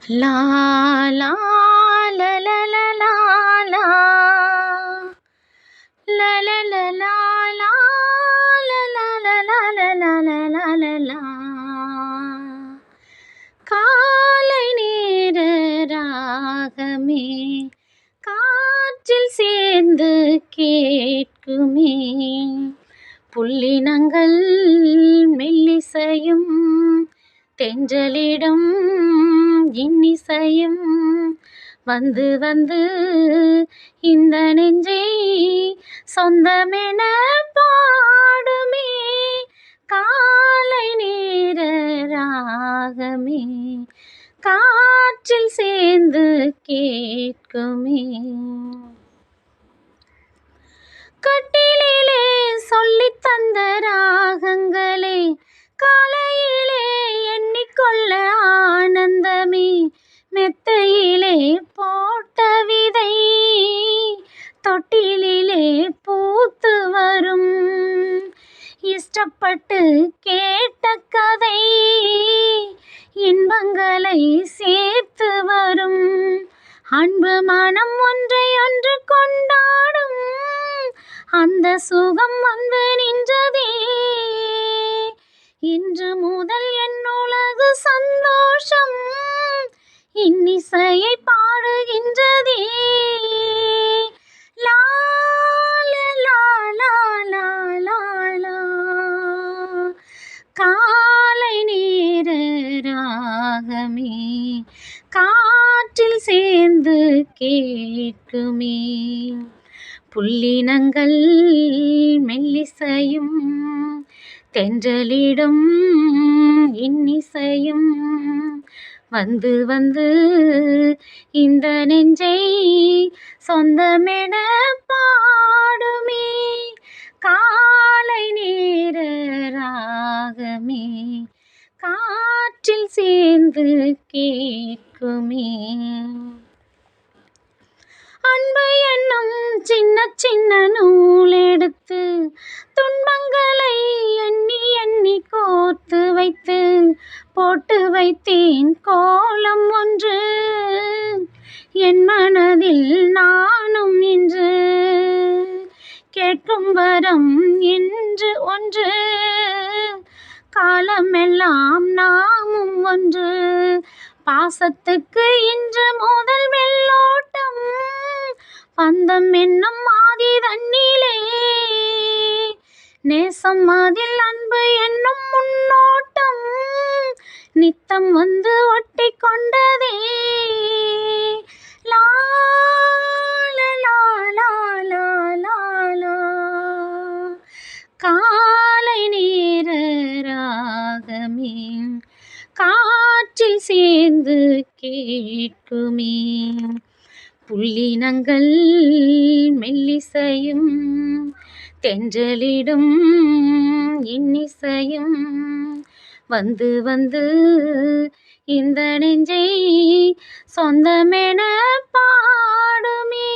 லா லா லா லா லா லா லா லா லா லா லா லா லா லா லா லா லா. காலை நேர ராகமே காற்றில் சேர்ந்து கேட்குமே, புள்ளினங்கள் மெல்லிசையும் தென்றலிடம் இன்னிசையும் வந்து வந்து இந்த நெஞ்சை சொந்தமென பாடுமே. காலை நேர ராகமே காற்றில் சேர்ந்து கேட்குமே. கட்டிலே சொல்லித் தந்த ராகங்களே காலையிலே எண்ணிக்கொள்ள ஆனந்தமே, மெத்தையிலே போட்ட விதை தொட்டிலே பூத்து வரும், இஷ்டப்பட்டு கேட்ட கதை இன்பங்களை சேர்த்து வரும், அன்பு மனம் ஒன்றை ஒன்று கொண்டாடும் அந்த சுகம் வந்து நின்றதே. இன்று முதல் என் உலகு சந்தோஷம் இன்னிசையை பாடுகின்றதே. லா லா லா லா லா லா. காலை நேர ராகமே காற்றில் சேர்ந்து கேட்குமே, புள்ளினங்கள் மெல்லிசையும் தென்றலிடம் இன்னிசையும் வந்து வந்து இந்த நெஞ்சை சொந்தமென பாடுமே. காலை நேர ராகமே காற்றில் சேர்ந்து கேட்குமே. அன்பு என்னும் சின்ன சின்ன நூல் எடுத்து துன்பங்களை எண்ணி எண்ணி கோர்த்து வைத்து போட்டு வைத்தேன் கோலம் ஒன்று என் மனதில் நானும் இன்று கேட்கும் வரம் என்று ஒன்று, காலமெல்லாம் நாமும் ஒன்று, பாசத்துக்கு இன்று முதல் வெள்ளோட்டம் பந்தம் என்னும் ஆதி தண்ணிலே, நேசம் அதில் அன்பு என்னும் முன்னோட்டம் நித்தம் வந்து ஒட்டி கொண்டதே. லா லா லா லா லா லா. காலை நேர ராகமே காற்றில் சேர்ந்து கேட்குமே, புள்ளினங்கள் மெல்லிசையும் தென்றலிடும் இன்னிசையும் வந்து வந்து இந்த நெஞ்சை சொந்தமென பாடுமே.